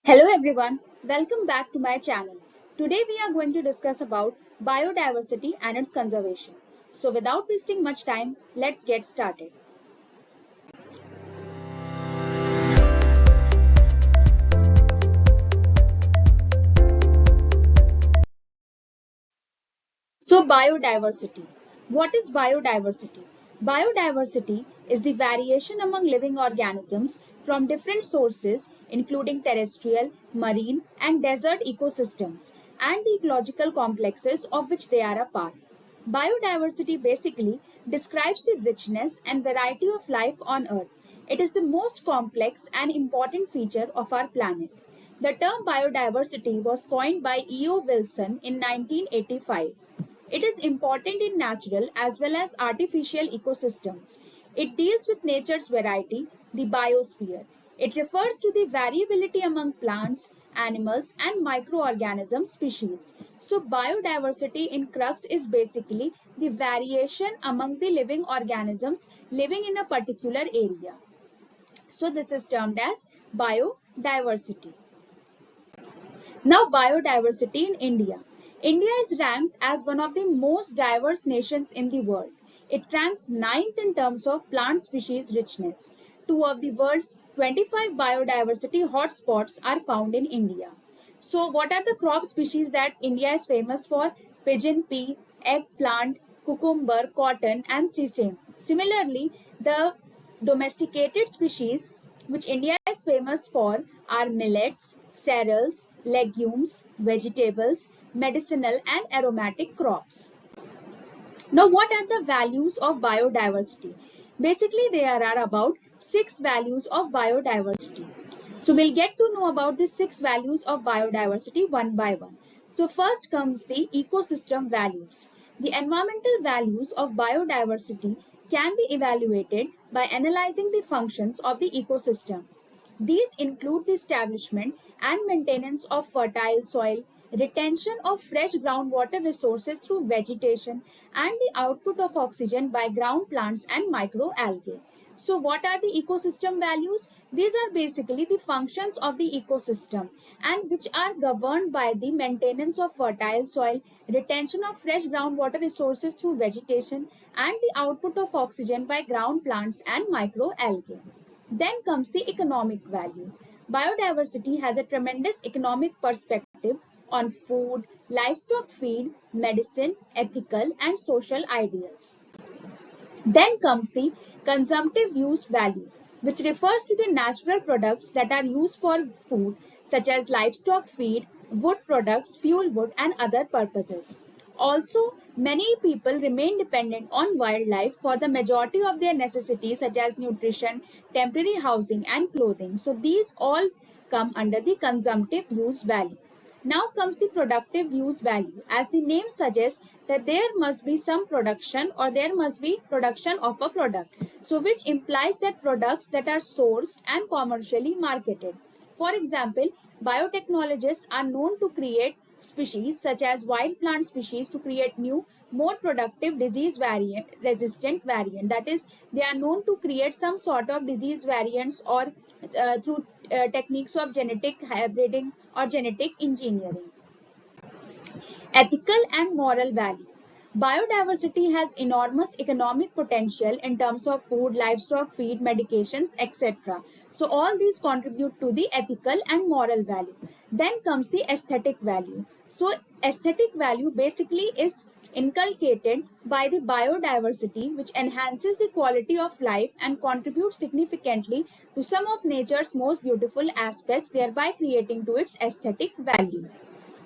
Hello everyone, welcome back to my channel. Today we are going to discuss about biodiversity and its conservation. So without wasting much time, let's get started. So biodiversity. What is biodiversity? Biodiversity is the variation among living organisms from different sources including terrestrial, marine and desert ecosystems and the ecological complexes of which they are a part. Biodiversity basically describes the richness and variety of life on Earth. It is the most complex and important feature of our planet. The term biodiversity was coined by E.O. Wilson in 1985. It is important in natural as well as artificial ecosystems. It deals with nature's variety, the biosphere. It refers to the variability among plants, animals, and microorganism species. So biodiversity in crux is basically the variation among the living organisms living in a particular area. So this is termed as biodiversity. Now biodiversity in India. India is ranked as one of the most diverse nations in the world. It ranks ninth in terms of plant species richness. Two of the world's 25 biodiversity hotspots are found in India. So what are the crop species that India is famous for? Pigeon pea, eggplant, cucumber, cotton and sesame. Similarly, the domesticated species which India is famous for are millets, cereals, legumes, vegetables, medicinal and aromatic crops. Now, what are the values of biodiversity? Basically, there are about 6 values of biodiversity. So, we'll get to know about the 6 values of biodiversity one by one. So, first comes the ecosystem values. The environmental values of biodiversity can be evaluated by analyzing the functions of the ecosystem. These include the establishment and maintenance of fertile soil, retention of fresh groundwater resources through vegetation, and the output of oxygen by ground plants and microalgae. So what are the ecosystem values? These are basically the functions of the ecosystem and which are governed by the maintenance of fertile soil, retention of fresh groundwater resources through vegetation, and the output of oxygen by ground plants and microalgae. Then comes the economic value. Biodiversity has a tremendous economic perspective on food, livestock feed, medicine, ethical and social ideals. Then comes the consumptive use value, which refers to the natural products that are used for food, such as livestock feed, wood products, fuel wood, and other purposes. Also, many people remain dependent on wildlife for the majority of their necessities, such as nutrition, temporary housing, and clothing. So, these all come under the consumptive use value. Now comes the productive use value. As the name suggests that there must be some production or there must be production of a product. So which implies that products that are sourced and commercially marketed. For example, biotechnologists are known to create species such as wild plant species to create new, more productive disease variant, resistant variant. That is, they are known to create some sort of disease variants or through techniques of genetic hybriding or genetic engineering. Ethical and moral value. Biodiversity has enormous economic potential in terms of food, livestock feed, medications, etc. So all these contribute to the ethical and moral value. Then comes the aesthetic value. So aesthetic value basically is inculcated by the biodiversity which enhances the quality of life and contributes significantly to some of nature's most beautiful aspects, thereby creating to its aesthetic value.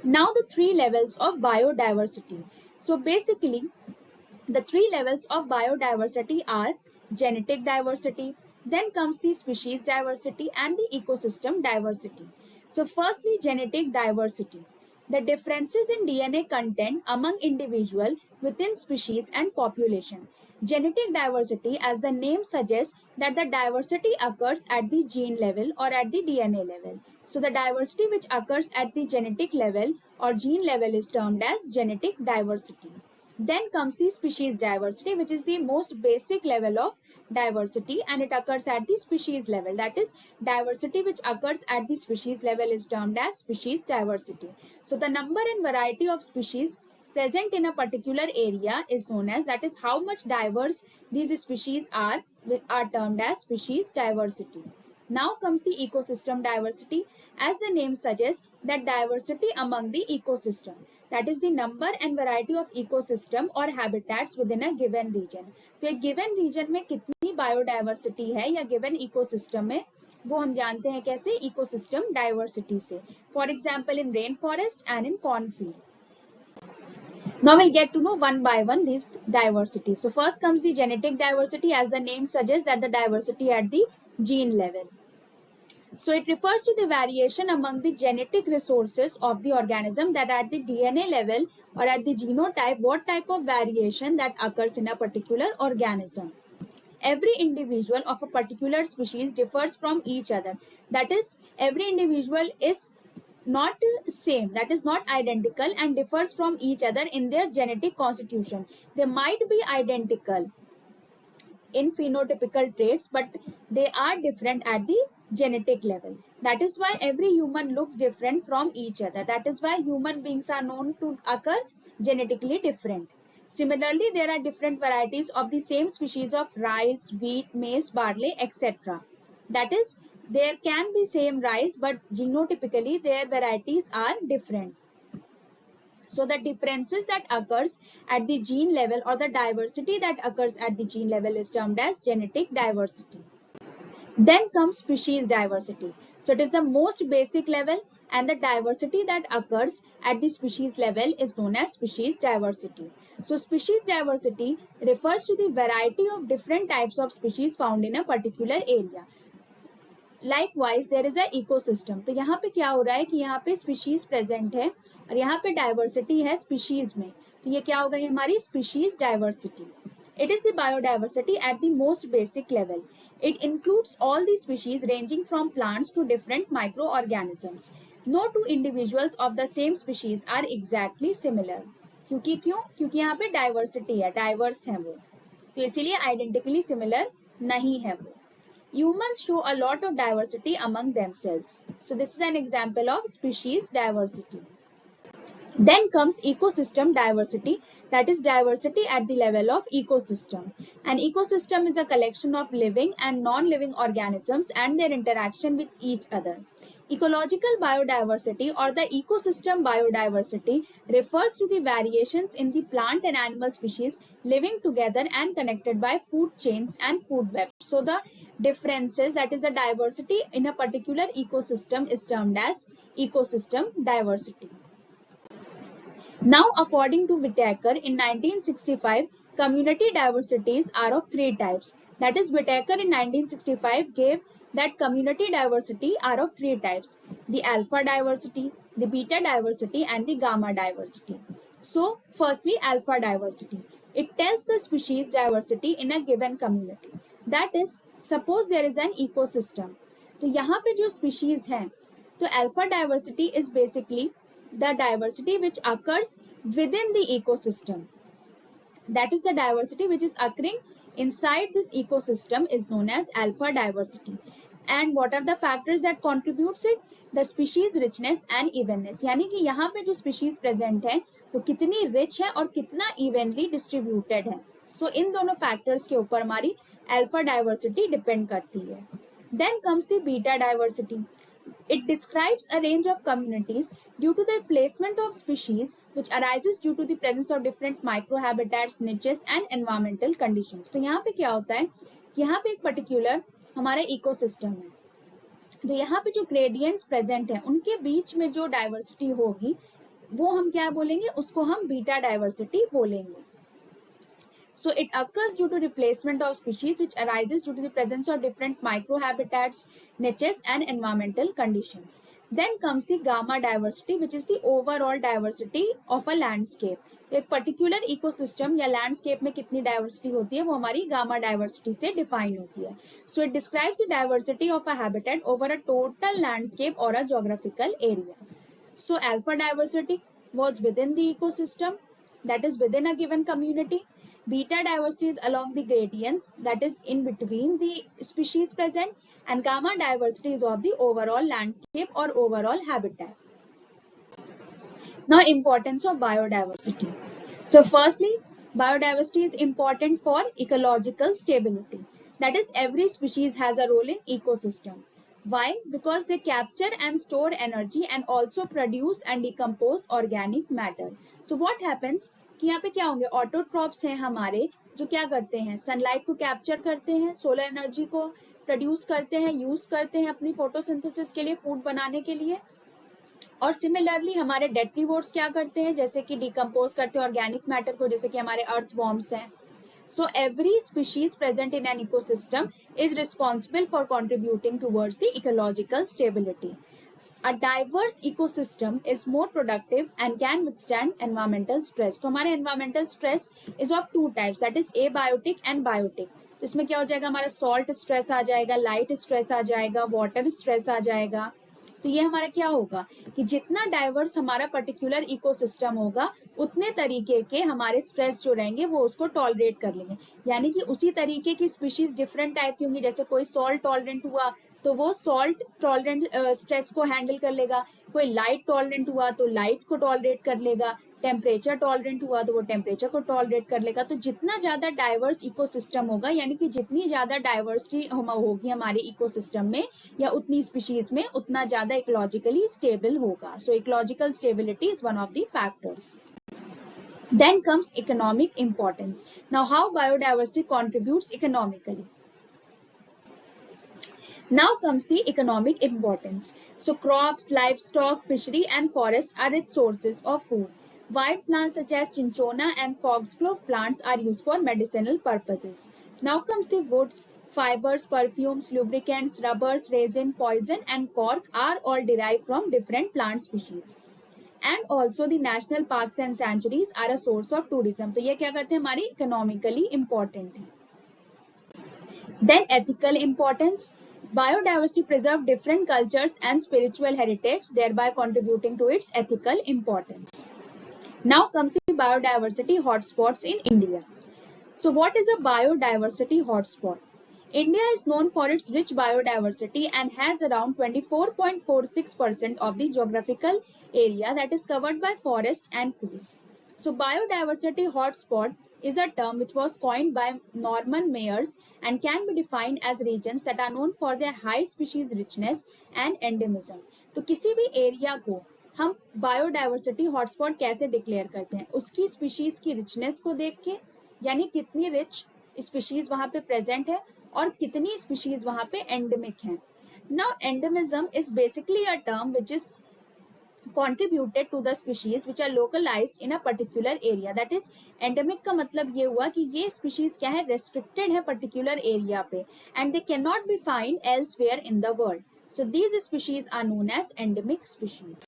Now the three levels of biodiversity. So basically the three levels of biodiversity are genetic diversity, then comes the species diversity and the ecosystem diversity. So firstly, genetic diversity. The differences in DNA content among individuals within species and population. Genetic diversity, as the name suggests, that the diversity occurs at the gene level or at the DNA level. So the diversity which occurs at the genetic level or gene level is termed as genetic diversity. Then comes the species diversity, which is the most basic level of diversity and it occurs at the species level. That is, diversity which occurs at the species level is termed as species diversity. So the number and variety of species present in a particular area is known as, that is how much diverse these species are termed as species diversity. Now comes the ecosystem diversity. As the name suggests, that diversity among the ecosystem, that is the number and variety of ecosystem or habitats within a given region. तो एक given region में कितनी biodiversity है या given ecosystem में, वो हम जानते हैं कैसे, ecosystem diversity से. For example, in rainforest and in cornfield. Now we'll get to know one by one these diversities. So first comes the genetic diversity. As the name suggests, that the diversity at the gene level. So it refers to the variation among the genetic resources of the organism, that at the DNA level or at the genotype, what type of variation that occurs in a particular organism. Every individual of a particular species differs from each other. That is, every individual is not same, that is not identical, and differs from each other in their genetic constitution. They might be identical in phenotypical traits, but they are different at the genetic level. That is why every human looks different from each other. That is why human beings are known to occur genetically different. Similarly, there are different varieties of the same species of rice, wheat, maize, barley, etc. That is, there can be same rice, but genotypically their varieties are different. So the differences that occurs at the gene level or the diversity that occurs at the gene level is termed as genetic diversity. Then comes species diversity. So it is the most basic level, and the diversity that occurs at the species level is known as species diversity. So species diversity refers to the variety of different types of species found in a particular area. Likewise, there is a ecosystem. तो यहाँ पे क्या हो रहा है कि यहाँ पे species present है और यहाँ पे diversity है species में. तो ये क्या हो गई हमारी species diversity. It is the biodiversity at the most basic level. It includes all the species ranging from plants to different microorganisms. No two individuals of the same species are exactly similar. क्योंकि यहाँ पे diversity है, diverse है वो. तो इसीलिए identically similar नहीं है वो. Humans show a lot of diversity among themselves. So this is an example of species diversity. Then comes ecosystem diversity, that is diversity at the level of ecosystem. An ecosystem is a collection of living and non-living organisms and their interaction with each other. Ecological biodiversity or the ecosystem biodiversity refers to the variations in the plant and animal species living together and connected by food chains and food webs. So the differences, that is the diversity in a particular ecosystem, is termed as ecosystem diversity. Now, according to Whittaker, in 1965, community diversities are of three types. That is, Whittaker in 1965 gave that community diversity are of three types: the alpha diversity, the beta diversity, and the gamma diversity. So, firstly, alpha diversity. It tells the species diversity in a given community. That is, suppose there is an ecosystem. तो यहाँ पे जो species हैं, तो alpha diversity is basically the diversity which occurs within the ecosystem. That is, the diversity which is occurring inside this ecosystem is known as alpha diversity. And what are the factors that contributes it? The species richness and evenness. यानी कि यहाँ पे जो species present है वो कितनी rich है और कितना evenly distributed है. So इन दोनों factors के ऊपर हमारी alpha diversity depend करती है. Then comes the beta diversity. It describes a range of communities due to the placement of species which arises due to the presence of different microhabitats, niches and environmental conditions. तो यहाँ पे क्या होता है कि यहाँ पे एक particular हमारा ecosystem है. तो यहाँ पे जो gradients present हैं उनके बीच में जो diversity होगी वो हम क्या बोलेंगे, उसको हम beta diversity बोलेंगे. So it occurs due to replacement of species which arises due to the presence of different microhabitats, niches and environmental conditions. Then comes the gamma diversity, which is the overall diversity of a landscape. तो एक particular ecosystem या landscape में कितनी diversity होती है वो हमारी gamma diversity से define होती है. So it describes the diversity of a habitat over a total landscape or a geographical area. So alpha diversity was within the ecosystem, that is within a given community. Beta diversity is along the gradients, that is in between the species present, and gamma diversity is of the overall landscape or overall habitat. Now, importance of biodiversity. So firstly, biodiversity is important for ecological stability. That is, every species has a role in ecosystem. Why? Because they capture and store energy and also produce and decompose organic matter. So what happens कि यहाँ पे क्या होंगे, autotrophs हैं हमारे जो क्या करते हैं, सनलाइट को कैप्चर करते हैं, सोलर एनर्जी को प्रोड्यूस करते हैं, यूज करते हैं अपनी फोटोसिंथेसिस के लिए, फूड बनाने के लिए। और सिमिलरली हमारे डेट्रीवोर्स क्या करते हैं, जैसे कि डिकम्पोज करते हैं ऑर्गेनिक मैटर को, जैसे कि हमारे अर्थवॉर्म्स हैं। So every species present in an ecosystem is responsible for contributing towards the ecological stability. A diverse ecosystem is more productive and can withstand environmental stress. तो हमारे environmental stress is of two types, that is abiotic and biotic. इसमें क्या हो जाएगा, हमारा salt stress आ जाएगा, light stress आ जाएगा, water stress आ जाएगा। तो ये हमारा क्या होगा कि जितना डाइवर्स हमारा पर्टिकुलर इकोसिस्टम होगा उतने तरीके के हमारे स्ट्रेस जो रहेंगे वो उसको टॉलरेट कर लेंगे। यानी कि उसी तरीके की स्पीशीज डिफरेंट टाइप की होंगी, जैसे कोई सॉल्ट टॉलरेंट हुआ तो वो सॉल्ट टॉलरेंट स्ट्रेस को हैंडल कर लेगा, कोई लाइट टॉलरेंट हुआ तो लाइट को टॉलरेट कर लेगा, टेम्परेचर टॉलरेंट हुआ तो वो टेम्परेचर को टॉलरेट कर लेगा। तो जितना ज्यादा डाइवर्स इकोसिस्टम होगा, यानी कि जितनी ज्यादा डाइवर्सिटी होगी हमारे इकोसिस्टम में या उतनी स्पीशीज में, उतना ज्यादा इकोलॉजिकली स्टेबल होगा। So ecological stability is one of the factors. Then comes economic importance. Now, how biodiversity contributes economically? Now comes the economic importance. So crops, livestock, fishery and forest are its sources of food. Wild plants such as cinchona and foxglove plants are used for medicinal purposes. Now comes the woods, fibers, perfumes, lubricants, rubbers, resin, poison and cork are all derived from different plant species. And also the national parks and sanctuaries are a source of tourism. तो ये क्या करते हैं, हमारी economically important है. Then ethical importance. Biodiversity preserves different cultures and spiritual heritage, thereby contributing to its ethical importance. Now comes the biodiversity hotspots in India. So what is a biodiversity hotspot? India is known for its rich biodiversity and has around 24.46% of the geographical area that is covered by forests and trees. So biodiversity hotspot is a term which was coined by Norman Mayers and can be defined as regions that are known for their high species richness and endemism. तो किसी भी area को हम biodiversity hotspot कैसे declare करते हैं, उसकी species की रिचनेस को देख के, यानी कितनी रिच स्पीशीज वहां पे प्रेजेंट है और कितनी स्पीशीज वहां पे एंडेमिक हैं. Now endemism is basically a term which is contributed to the species which are localized in a particular area. That is, endemic का मतलब ये हुआ कि ये species क्या है, restricted है particular area पे and they cannot be found elsewhere in the world. So these species are known as endemic species.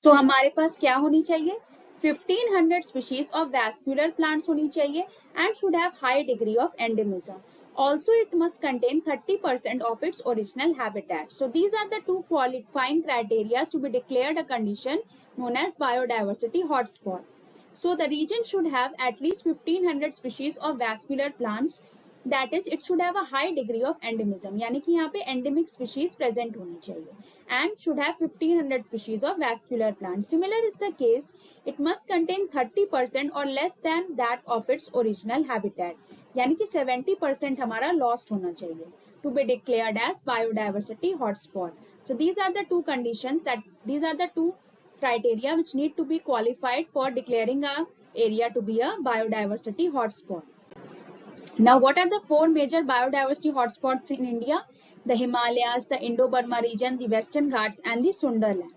So हमारे पास क्या होनी चाहिए, 1500 species of vascular plants होनी चाहिए and should have high degree of endemism. Also, it must contain 30% of its original habitat. So these are the two qualifying criteria to be declared a condition known as biodiversity hotspot. So the region should have at least 1500 species of vascular plants. That is, it should have a high degree of endemism. यानी कि यहाँ पे endemic species present होनी चाहिए and should have 1500 species of vascular plants. Similar is the case, it must contain 30% or less than that of its original habitat. यानी कि 70% हमारा lost होना चाहिए to be declared as biodiversity hotspot. So these are the two conditions, these are the two criteria which need to be qualified for declaring a area to be a biodiversity hotspot. Now, what are the four major biodiversity hotspots in India? The Himalayas, the Indo-Burma region, the Western Ghats, and the Sundarland.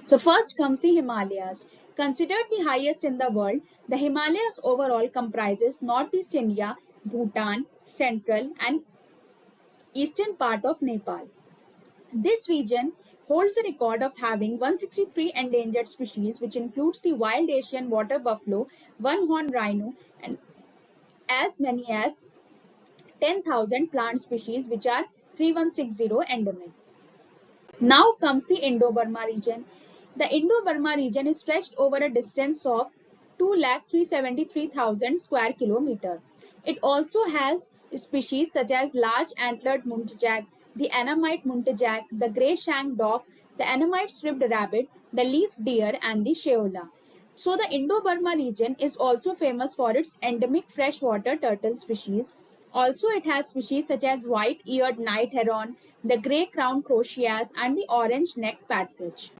So first comes the Himalayas. Considered the highest in the world, the Himalayas overall comprises Northeast India, Bhutan, Central, and eastern part of Nepal. This region holds a record of having 163 endangered species, which includes the wild Asian water buffalo, one-horned rhino, and as many as 10,000 plant species, which are 3160 endemic. Now comes the Indo-Burma region. The Indo-Burma region is stretched over a distance of 2,373,000 square kilometer. It also has species such as large antlered muntjac, the Annamite muntjac, the grey shank dog, the Annamite striped rabbit, the leaf deer, and the sheola. So the Indo-Burma region is also famous for its endemic freshwater turtle species. Also, it has species such as white-eared night heron, the grey-crowned crocius, and the orange-necked partridge.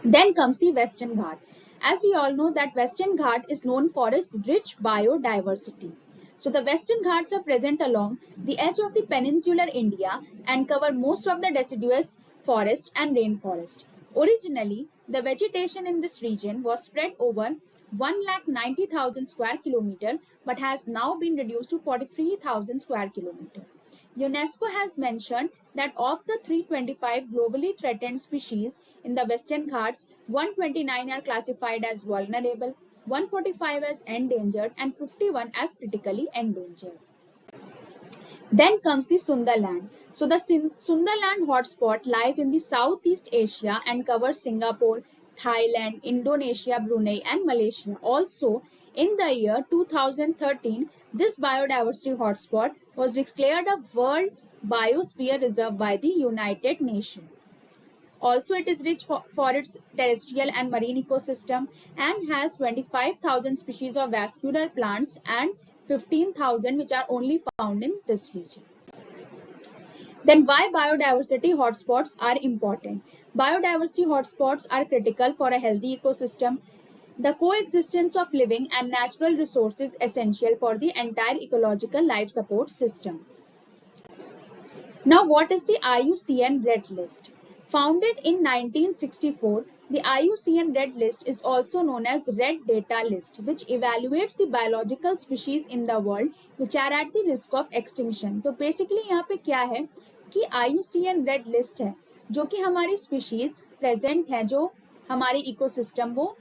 Then comes the Western Ghat. As we all know that Western Ghat is known for its rich biodiversity. So the Western Ghats are present along the edge of the peninsular India and cover most of the deciduous forest and rainforest. Originally, the vegetation in this region was spread over 1,90,000 square kilometer but has now been reduced to 43,000 square kilometer. UNESCO has mentioned that of the 325 globally threatened species in the Western Ghats, 129 are classified as vulnerable, 145 as endangered, and 51 as critically endangered. Then comes the Sundarland. So the Sundarland hotspot lies in the Southeast Asia and covers Singapore, Thailand, Indonesia, Brunei, and Malaysia. Also, in the year 2013, this biodiversity hotspot was declared a World Biosphere Reserve by the United Nations. Also, it is rich for its terrestrial and marine ecosystem and has 25,000 species of vascular plants and 15,000 which are only found in this region. Then why biodiversity hotspots are important? Biodiversity hotspots are critical for a healthy ecosystem. The coexistence of living and natural resources is essential for the entire ecological life support system. Now, what is the IUCN Red List? Founded in 1964, the IUCN Red List is also known as Red Data List, which evaluates the biological species in the world which are at the risk of extinction. तो basically यहाँ पे क्या है कि IUCN Red List है जो कि हमारी species present है जो हमारी ecosystem वो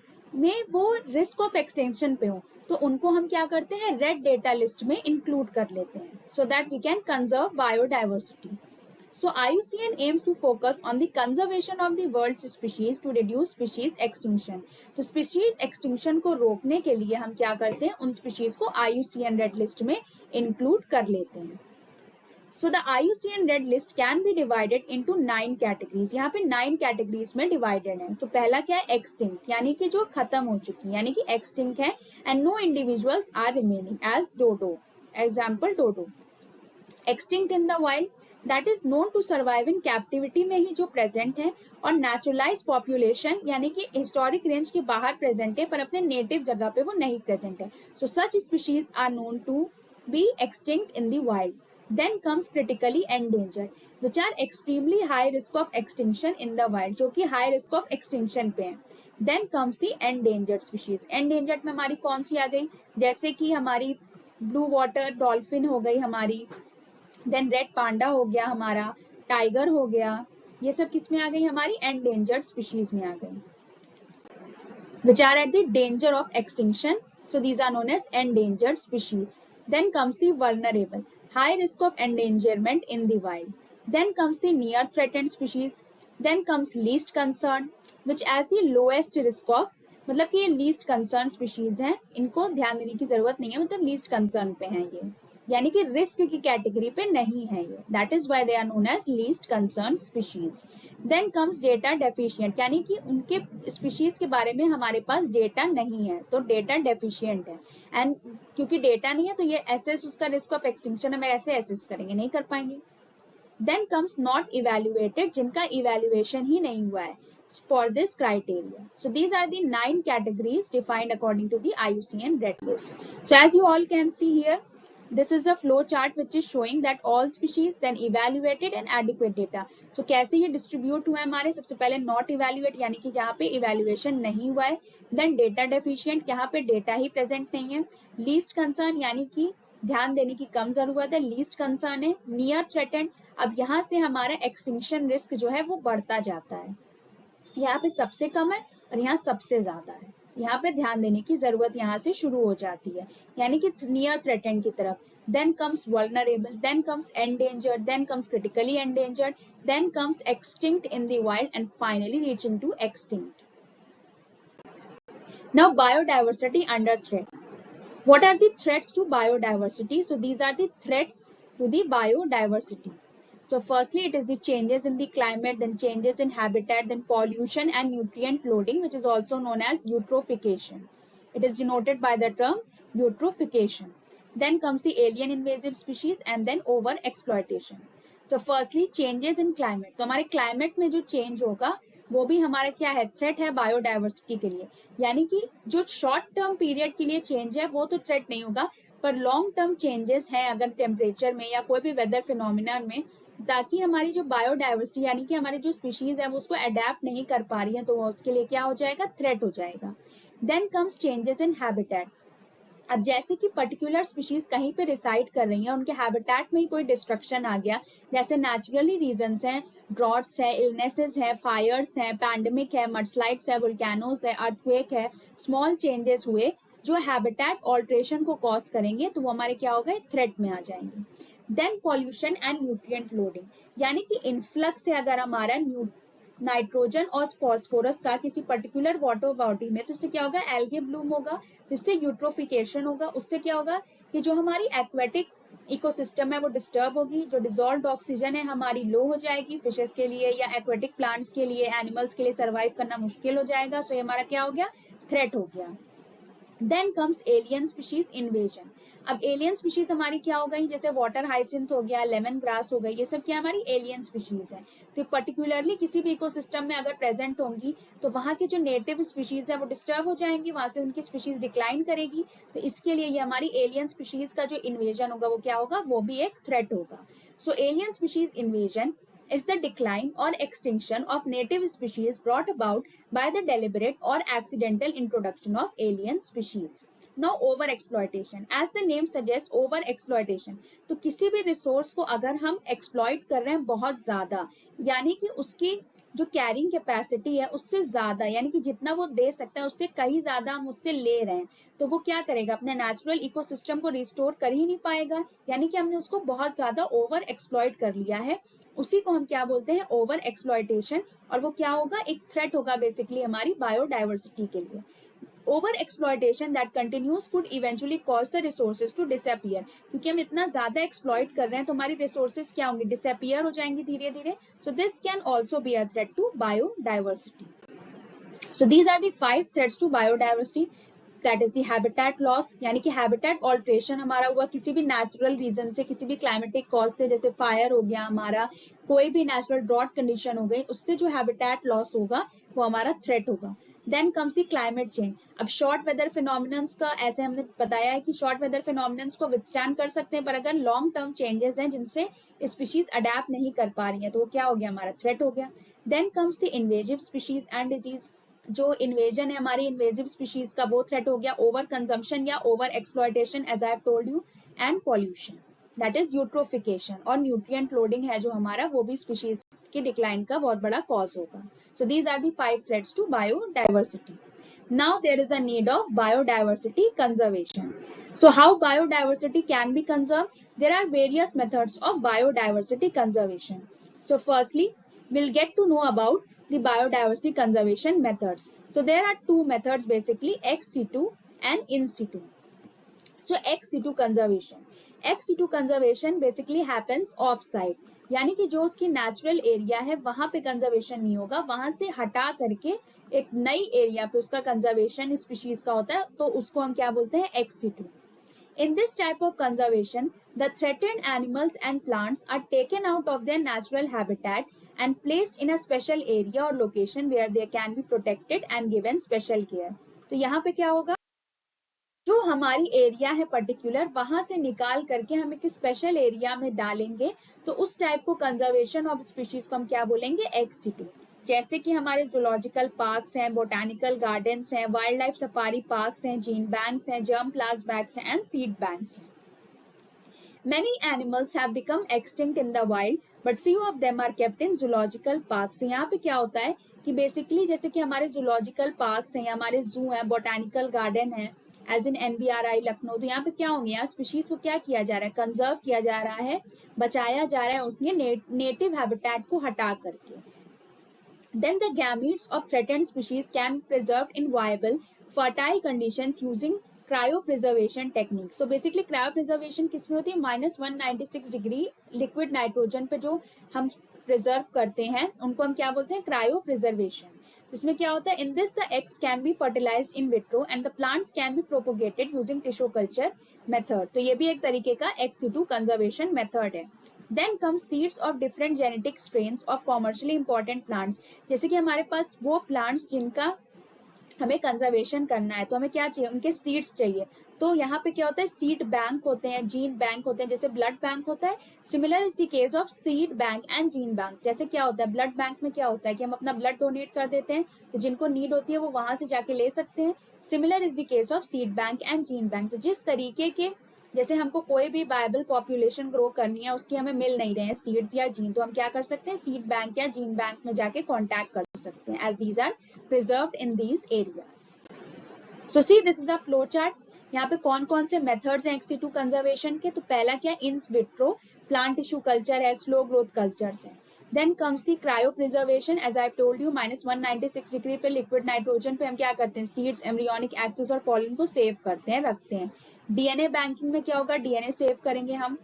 risk of extinction पे हो तो उनको हम क्या करते हैं रेड डेटा लिस्ट में इंक्लूड कर लेते हैं so that we can conserve biodiversity. So IUCN aims to focus on the conservation of the world's species to reduce species extinction. तो species extinction को रोकने के लिए हम क्या करते हैं उन species को IUCN Red List में include कर लेते हैं. So the IUCN Red List can be divided into 9 categories. यहाँ पे 9 categories में divided है. तो पहला क्या है extinct यानी कि जो खत्म हो चुकी यानी कि extinct है and no individuals are remaining as dodo. Example dodo. Extinct in the wild that is known to survive in captivity में ही जो present है और naturalized population यानी कि historic range के बाहर present है पर अपने native जगह पे वो नहीं present है. So such species are known to be extinct in the wild. Then comes critically endangered which are extremely high risk of extinction in the wild जो कि high risk of extinction पे हैं. Then comes the endangered species. Endangered में हमारी कौन सी आ गई जैसे कि हमारी blue water dolphin हो गई हमारी देन रेड पांडा हो गया हमारा टाइगर हो गया ये सब किस में आ गई हमारी एंडेंजर्ड स्पीशीज में आ गई which are at the danger of extinction so these are known as endangered species. Then comes the vulnerable high risk of endangerment in the wild. Then comes the near threatened species. Then comes least concern which as the lowest risk of मतलब कि ये least concern species हैं इनको ध्यान देने की जरूरत नहीं है मतलब लीस्ट कंसर्न पे हैं ये यानी कि रिस्क की कैटेगरी पे नहीं है ये that is why they are known as least concern species. Then comes data deficient यानी कि उनके स्पीशीज के बारे में हमारे पास डेटा नहीं है तो डेटा डेफिशिएंट है एंड क्योंकि डेटा नहीं है तो ये एसेस उसका रिस्क ऑफ एक्सटिंक्शन हम ऐसे एसेस करेंगे नहीं कर पाएंगे. देन कम्स नॉट इवेल्युएटेड जिनका इवेल्युएशन ही नहीं हुआ है for this criteria. So these are the 9 categories defined according to the IUCN Red List. So as you all can see here, this is a flow chart which is showing that all species then evaluated and adequate data. So कैसे ये distribute हुआ है हमारे सबसे पहले not evaluate यानी कि जहाँ पे evaluation नहीं हुआ है, then data deficient यहाँ पे data ही present नहीं है, least concern यानी कि ध्यान देने की कम जरूरत है, least concern है, near threatened अब यहाँ से हमारा extinction risk जो है वो बढ़ता जाता है. यहाँ पे सबसे कम है और यहाँ सबसे ज्यादा है यहाँ पे ध्यान देने की जरूरत यहाँ से शुरू हो जाती है यानी कि नियर थ्रेटेंड की तरफ. Then comes vulnerable then comes endangered then comes critically endangered then comes extinct in the wild and finally reaching to extinct. Now biodiversity under threat. What are the threats to biodiversity? So these are the threats to the biodiversity. So firstly, it is the changes in the climate, then changes in habitat, then pollution and nutrient loading, which is also known as eutrophication. It is denoted by the term eutrophication. Then comes the alien invasive species and then over exploitation. So firstly, changes in climate. तो हमारे climate में जो change होगा वो भी हमारा क्या है, थ्रेट है बायोडाइवर्सिटी के लिए. यानी कि जो शॉर्ट टर्म पीरियड के लिए चेंज है वो तो थ्रेट नहीं होगा, पर लॉन्ग टर्म चेंजेस हैं अगर टेम्परेचर में या कोई भी वेदर फिनोमिना में, ताकि हमारी जो बायोडाइवर्सिटी यानी कि हमारी जो स्पीशीज है वो उसको अडेप्ट नहीं कर पा रही है, तो उसके लिए क्या हो जाएगा, थ्रेट हो जाएगा. Then comes changes in habitat. अब जैसे कि पर्टिकुलर स्पीशीज कहीं पे रिसाइड कर रही हैं, उनके हैबिटेट में ही कोई डिस्ट्रक्शन आ गया, जैसे नेचुरली रीजंस हैं, ड्रॉट्स है, इलनेसेस है, फायर्स है, पैंडेमिक है, मडस्लाइड्स है, वोल्केनोज है, अर्थक्वेक है, स्मॉल चेंजेस हुए जो हैबिटेट ऑल्ट्रेशन को कॉज करेंगे, तो वो हमारे क्या हो गए, थ्रेट में आ जाएंगे. Then pollution and nutrient loading, यानी कि इन्फ्लक्स है अगर हमारा नाइट्रोजन और फॉस्फोरस का किसी पर्टिकुलर वाटर बॉडी में, तो इससे क्या होगा, एल्गे ब्लूम होगा, जिससे यूट्रोफिकेशन होगा, उससे क्या होगा कि जो हमारी एक्वेटिक इकोसिस्टम है वो डिस्टर्ब होगी, जो डिसॉल्व्ड ऑक्सीजन है हमारी लो हो जाएगी फिशेस के लिए या एक्वेटिक प्लांट्स के लिए, एनिमल्स के लिए सर्वाइव करना मुश्किल हो जाएगा. सो ये हमारा क्या हो गया, थ्रेट हो गया. Then comes alien species invasion. अब एलियन स्पीशीज हमारी क्या हो गई, जैसे वाटर हाइसिंथ हो गया, लेमन ग्रास हो गई, ये सब क्या हमारी एलियन स्पीशीज है. तो पर्टिकुलरली किसी भी इकोसिस्टम में अगर प्रेजेंट होंगी तो वहां के जो नेटिव स्पीशीज है वो डिस्टर्ब हो जाएंगी, वहां से उनकी स्पीशीज डिक्लाइन करेगी. तो इसके लिए ये हमारी एलियन स्पीशीज का जो इन्वेजन होगा वो क्या होगा, वो भी एक थ्रेट होगा. So alien species invasion is the decline or extinction of native species brought about by the deliberate or accidental introduction of alien species. Now over exploitation, as the name suggests, over exploitation, तो किसी भी resource को अगर हम exploit कर रहे हैं बहुत ज्यादा, यानी कि उसकी जो कैरिंग कैपेसिटी है उससे ज्यादा, यानी कि जितना वो दे सकता है उससे कहीं ज्यादा हम उससे ले रहे हैं, तो वो क्या करेगा, अपने नेचुरल इकोसिस्टम को रिस्टोर कर ही नहीं पाएगा, यानी कि हमने उसको बहुत ज्यादा ओवर एक्सप्लॉइट कर लिया है. उसी को हम क्या बोलते हैं, ओवर एक्सप्लॉइटेशन, और वो क्या होगा, एक थ्रेट होगा बेसिकली हमारी बायोडाइवर्सिटी के लिए. Over exploitation that continues could eventually cause the resources to disappear, क्योंकि हम इतना ज्यादा एक्सप्लॉइट कर रहे हैं तो हमारी रिसोर्सेज क्या होंगी, डिसअपियर हो जाएंगी धीरे धीरे. So this can also be a threat to biodiversity. So these are the 5 threats to biodiversity. That is the habitat loss, यानी कि habitat alteration हमारा हुआ किसी भी natural reason से, किसी भी climatic cause से, जैसे fire हो गया हमारा, कोई भी natural drought condition हो गई, उससे जो habitat loss होगा वो हमारा threat होगा. Then comes the climate change. अब short weather phenomenons का ऐसे हमने बताया है कि short weather phenomenons को withstand कर सकते हैं, पर अगर long term changes हैं जिनसे species adapt नहीं कर पा रही हैं तो वो क्या हो गया, हमारा threat हो गया. Then comes the invasive species and disease. जो इन्वेजन है हमारी इन्वेजिव स्पीशीज का वो थ्रेट हो गया. ओवर कंजम्पशन या over exploitation, as I have told you, and pollution, that is eutrophication, और न्यूट्रिएंट लोडिंग है जो हमारा, वो भी स्पीशीज की डिक्लाइन का बहुत बड़ा कॉज होगा. So these are the 5 threats to biodiversity. Now there is a need of biodiversity conservation. So how biodiversity can be conserved? There are various methods of biodiversity conservation. So firstly, we'll get to know about the biodiversity conservation methods. So there are 2 methods basically, ex situ and in situ. So ex situ conservation. Ex situ conservation basically happens off site, यानी कि जो उसकी natural area है वहां पे conservation नहीं होगा, वहां से हटा करके एक नई एरिया पे उसका कंजर्वेशन स्पीशीज का होता है, तो उसको हम क्या बोलते हैं, ex situ. In this type of conservation, the threatened animals and plants are taken out of their natural habitat and placed in a special area or location where they can be protected and given special care. तो यहाँ पे क्या होगा, जो हमारी area है particular, वहां से निकाल करके हम एक स्पेशल एरिया में डालेंगे, तो उस टाइप को कंजर्वेशन ऑफ स्पीशीज को हम क्या बोलेंगे, एक्स सिटू. जैसे कि हमारे जूलॉजिकल पार्क्स हैं, बोटानिकल गार्डन्स हैं, वाइल्ड लाइफ सफारी पार्क्स हैं, जीन बैंक्स हैं, जर्म प्लाज बैंक्स हैं, एंड सीड बैंक्स हैं. Many animals have become extinct in the wild, but few of them are kept in zoological parks. तो यहाँ पे क्या होता है कि बेसिकली जैसे कि हमारे zoological parks हैं, हमारे zoo हैं, botanical garden है, एज इन NBRI लखनऊ, तो यहाँ पे क्या होंगे, यहाँ स्पीशीज को क्या किया जा रहा है, कंजर्व किया जा रहा है, बचाया जा रहा है उसके नेटिव हैबिटेट को हटा करके. Then the gametes of threatened species can be preserved in viable, fertile conditions using cryopreservation techniques. So basically cryopreservation किसमें होती है? -196 डिग्री लिक्विड नाइट्रोजन पे जो हम प्रिजर्व करते हैं उनको हम क्या बोलते हैं? Cryo preservation. जिसमें क्या होता है? In this the eggs can be fertilized in vitro and the plants can be propagated using tissue culture method. तो ये भी एक तरीके का ex situ conservation method है. Then comes seeds of different genetic strains of commercially important plants. जैसे कि हमारे पास वो plants जिनका हमें कंजर्वेशन करना है तो हमें क्या चाहिए? उनके सीड्स चाहिए. तो यहाँ पे क्या होता है? सीड बैंक होते हैं, जीन बैंक होते हैं, जैसे ब्लड बैंक होता है. Similar is the case of seed bank and gene bank. जैसे क्या होता है? ब्लड बैंक में क्या होता है कि हम अपना ब्लड डोनेट कर देते हैं तो जिनको नीड होती है वो वहां से जाके ले सकते हैं. Similar is the case of seed bank and gene bank. तो जिस तरीके के जैसे हमको कोई भी वायबल पॉपुलेशन ग्रो करनी है उसकी हमें मिल नहीं रहे हैं सीड्स या जीन, तो हम क्या कर सकते हैं? सीड बैंक या जीन बैंक में जाके कॉन्टैक्ट कर सकते हैं as these are preserved in these areas. So see this is a flow chart. यहाँ पे कौन कौन से मेथड्स हैं ex situ कंजर्वेशन के? तो पहला क्या? In vitro plant tissue culture है, स्लो ग्रोथ कल्चर्स है. Then comes the cryopreservation. As I told you -196 degree पे लिक्विड नाइट्रोजन पे हम क्या करते हैं? सीड्स, एम्ब्रियोनिक एक्सिस और पॉलन को सेव करते हैं, रखते हैं. डीएनए बैंकिंग में क्या होगा? डीएनए सेव करेंगे हम.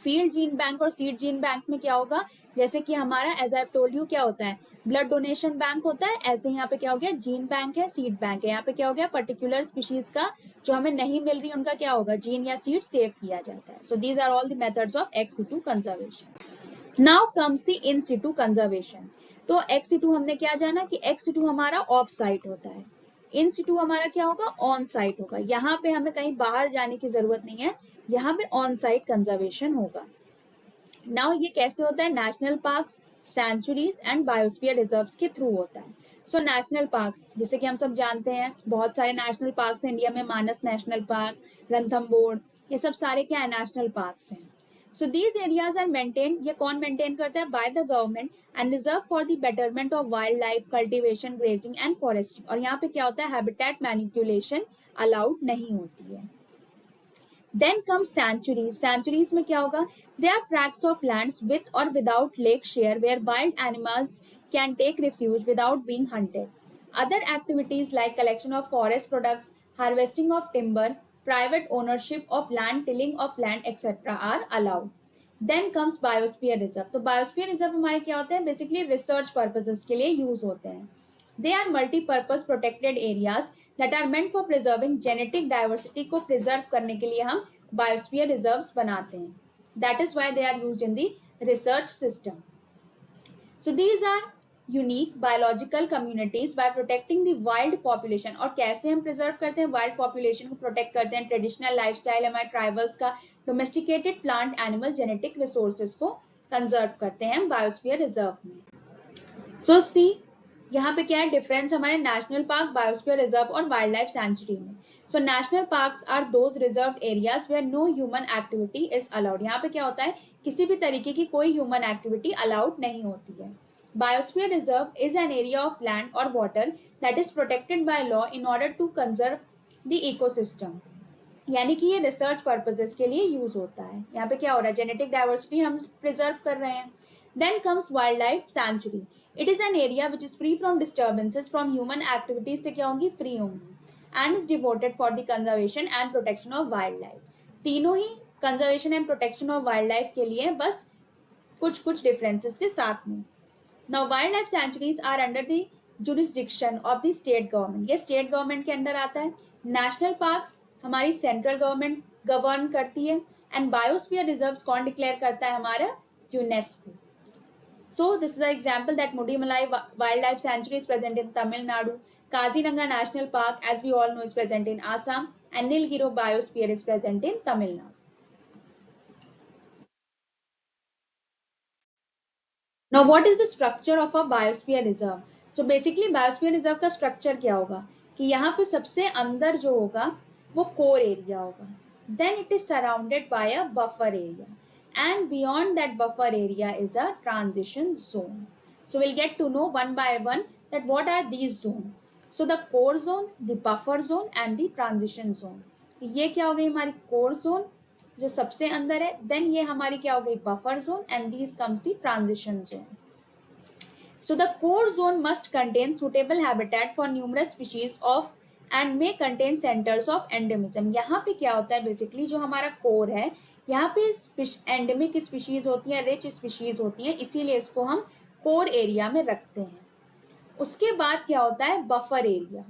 फील्ड जीन बैंक और सीड जीन बैंक में क्या होगा? जैसे कि हमारा एज आई टोल्ड यू क्या होता है? ब्लड डोनेशन बैंक होता है. ऐसे यहाँ पे क्या हो गया? जीन बैंक है, सीड बैंक है. यहाँ पे क्या हो गया? पर्टिकुलर स्पीशीज का जो हमें नहीं मिल रही उनका क्या होगा? जीन या सीड सेव किया जाता है. So these are all the methods of ex situ conservation. Now comes the in situ conservation. तो एक्स सिटू हमने क्या जाना कि एक्स सिटू हमारा ऑफ साइट होता है, इन सिटू हमारा क्या होगा? ऑन साइट होगा. यहाँ पे हमें कहीं बाहर जाने की जरूरत नहीं है, यहाँ पे ऑन साइट कंजर्वेशन होगा. नाउ ये कैसे होता है? National parks, sanctuaries and biosphere reserves के थ्रू होता है. सो नेशनल पार्क्स जैसे कि हम सब जानते हैं बहुत सारे नेशनल पार्क्स हैं इंडिया में. मानस नेशनल पार्क, रणथंबोर, ये सब सारे क्या है? नेशनल पार्क्स हैं. So these areas are maintain. ये कौन मेंटेन करता है? By the government and reserve for the betterment of wild life, cultivation, grazing and forestry. और यहाँ पे क्या होता है? हैबिटेट मैनिपुलेशन अलाउड नहीं होती है. Then comes sanctuaries. Sanctuaries में क्या होगा? They are tracts of lands with or without lake share where wild animals can take refuge without being hunted. Other activities like collection of forest products, harvesting of timber, private ownership of land, tilling of land, etc. are allowed. Then comes biosphere reserve. तो biosphere reserve हमारे क्या होते हैं? Basically research purposes के लिए use होते हैं. They are multi-purpose protected areas that are meant for preserving genetic diversity को preserve करने के लिए हम biosphere reserves बनाते हैं. That is why they are used in the research system. So these are unique biological communities by protecting the wild population. और कैसे हम preserve करते हैं? Wild population को protect करते हैं. Traditional lifestyle हमारे tribals का, domesticated plant animal genetic resources को conserve करते हैं biosphere reserve में. So see यहाँ पे क्या है डिफरेंस हमारे नेशनल पार्क, बायोस्फीयर रिजर्व और वाइल्ड लाइफ सेंचुरी में. So national parks are those reserved areas where no human activity is allowed. यहाँ पे क्या होता है? किसी भी तरीके की कोई ह्यूमन एक्टिविटी अलाउड नहीं होती है. Biosphere reserve is an area of land और water that is protected by law in order to conserve the ecosystem. यानी कि ये रिसर्च पर्पजेस के लिए यूज होता है. यहाँ पे क्या हो रहा है? जेनेटिक डाइवर्सिटी हम प्रिजर्व कर रहे हैं. Then comes wildlife sanctuary. It is an area which is free from disturbances from human activities से क्या होंगी? free होंगी and is devoted for the conservation and protection of wildlife. तीनों ही conservation and protection of wildlife के लिए बस कुछ differences के साथ में. Now wildlife sanctuaries are under the jurisdiction of the state government. ये state government के अंदर आता है. National parks हमारी central government govern करती है and biosphere reserves कौन declare करता है? हमारा UNESCO. So this is an example that Mudimalai Wildlife Sanctuary is present in Tamil Nadu. Kaziranga National Park, as we all know, is present in Assam, and Nilgiri Biosphere is present in Tamil Nadu. Now, what is the structure of a biosphere reserve? So basically, biosphere reserve का structure क्या होगा? कि यहाँ पे सबसे अंदर जो होगा वो core area होगा. Then it is surrounded by a buffer area. And beyond that buffer area is a transition zone. So we'll get to know one by one that what are these zones. So the core zone, the buffer zone and the transition zone. ये क्या हो गई हमारी core zone जो सबसे अंदर है. Then ये हमारी क्या हो गई buffer zone and these comes the transition zone. So the core zone must contain suitable habitat for numerous species of and may contain centers of endemism. यहाँ पे क्या होता है बेसिकली, जो हमारा कोर है यहाँ पे एंडेमिक स्पीशीज होती हैं, रिच स्पीशीज होती हैं, इसीलिए इसको हम कोर एरिया में रखते हैं. उसके बाद क्या होता है buffer area.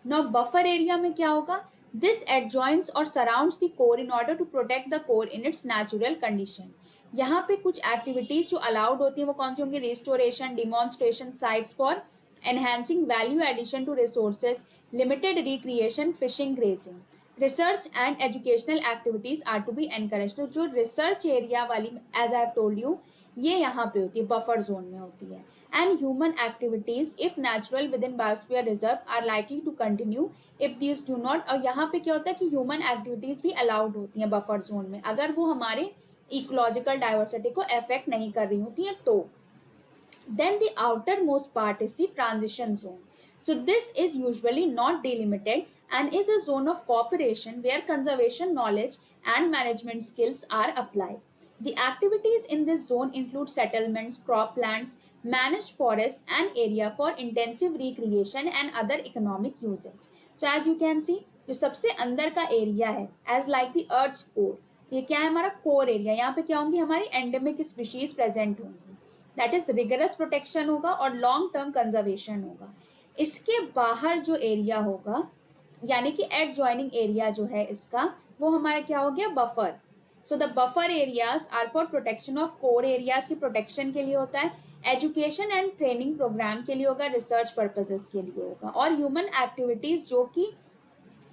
Now buffer area में क्या होगा, this adjoins or surrounds the core in order to protect the core in its natural condition. यहाँ पे कुछ एक्टिविटीज जो अलाउड होती है वो कौन सी होंगी, restoration, demonstration sites for enhancing value addition to resources, limited recreation, fishing, grazing. Research and educational activities are to be encourage. तो जो रिसर्च एरिया वाली, as I have told you, ये यहाँ पे होती है, बफर जोन में होती है. And human activities if natural within biosphere reserve are likely to continue if these do not. और यहाँ पे क्या होता है कि ह्यूमन एक्टिविटीज भी अलाउड होती हैं बफर जोन में, अगर वो हमारे इकोलॉजिकल डाइवर्सिटी को अफेक्ट नहीं कर रही होती है तो. Then the outermost part is the transition zone. So this is usually not delimited and is a zone of cooperation where conservation knowledge and management skills are applied. The activities in this zone include settlements, croplands, managed forests and area for intensive recreation and other economic uses. So as you can see, जो सबसे अंदर का area है as like the earth's core, ये क्या है हमारा core area. यहाँ पे क्या होंगी, हमारी एंडेमिक स्पीशीज प्रेजेंट होंगी, दैट इज रिगरस प्रोटेक्शन होगा और लॉन्ग टर्म कंजर्वेशन होगा. इसके बाहर जो एरिया होगा यानी कि एडजॉइनिंग एरिया जो है इसका, वो हमारा क्या हो गया, buffer. So the buffer areas are for protection of core areas की प्रोटेक्शन के लिए होता है, एजुकेशन एंड ट्रेनिंग प्रोग्राम के लिए होगा, रिसर्च पर्पजेस के लिए होगा, और ह्यूमन एक्टिविटीज जो कि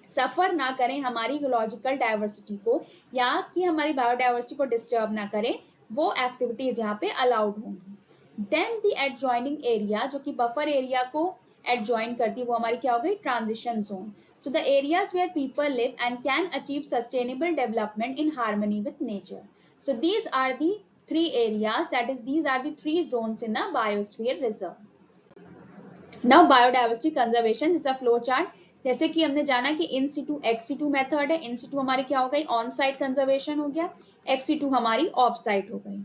सफर ना करें हमारी इकोलॉजिकल डाइवर्सिटी को या कि हमारी बायोडाइवर्सिटी को डिस्टर्ब ना करें, वो एक्टिविटीज यहाँ पे अलाउड होंगी. देन द एडजॉइनिंग एरिया जो कि बफर एरिया को एडजॉइन करती है वो हमारी क्या हो गई, transition zone. So the areas where people live and can achieve sustainable development in harmony with nature. So these are the three areas, that is these are the three zones in the biosphere reserve. Now biodiversity conservation is a flow chart. जैसे कि हमने जाना कि इन Situ ex situ method है. इन सिटू हमारी क्या हो गई, ऑन साइट कंजर्वेशन हो गया, एक्स सिटू हमारी ऑफ साइट हो गई.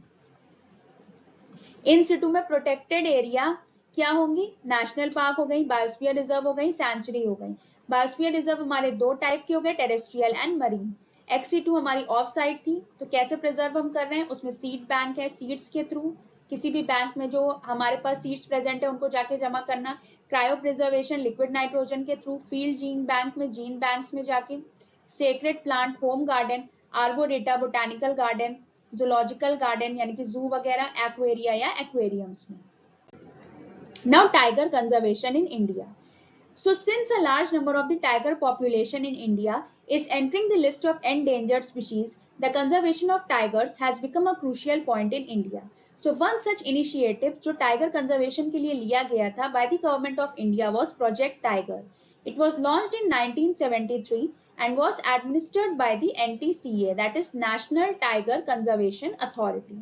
इन सिटू में प्रोटेक्टेड एरिया क्या होंगी, नेशनल पार्क हो गई, बायोस्फीयर रिजर्व हो गई, सैंचुरी हो गई. बायोस्फीयर रिजर्व हमारे दो टाइप के हो गए, terrestrial and marine. Ex situ हमारी ऑफ साइट थी, तो कैसे प्रिजर्व हम कर रहे हैं, उसमें सीड बैंक है, सीड्स के थ्रू किसी भी बैंक में जो हमारे पास सीड्स प्रेजेंट है उनको जाके जमा करना, क्रायो प्रिजर्वेशन लिक्विड नाइट्रोजन के थ्रू, फील्ड जीन बैंक में, जीन बैंक्स में जाके, sacred plant home garden, आर्बोरेटा botanical garden, zoological garden यानी कि जू वगैरह, एक्वेरिया या एक्वेरियम्स में. Now tiger conservation in India. So since a large number of the tiger population in India is entering the list of endangered species, the conservation of tigers has become a crucial point in India. So one such initiative जो tiger conservation के लिए लिया गया था by the government of India was Project Tiger. It was launched in 1973 and was administered by the NTCA, that is National Tiger Conservation Authority.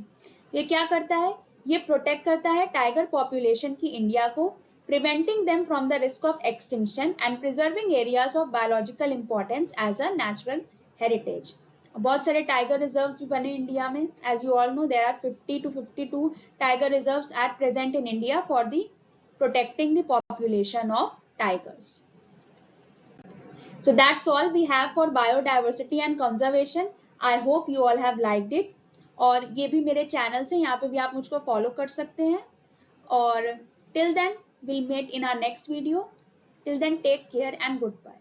ये क्या करता है, ये प्रोटेक्ट करता है टाइगर पॉपुलेशन की इंडिया को, preventing them from the risk of extinction and preserving areas of biological importance as a natural heritage. बहुत सारे टाइगर रिजर्व्स भी बने इंडिया में. As you all know, there are 50 to 52 tiger reserves at present in India for the protecting the population of tigers. So that's all we have for biodiversity and conservation. I hope you all have liked it. और ये भी मेरे channel से, यहाँ पे भी आप मुझको फॉलो कर सकते हैं. और till then we'll meet in our next video. Till then, take care and goodbye.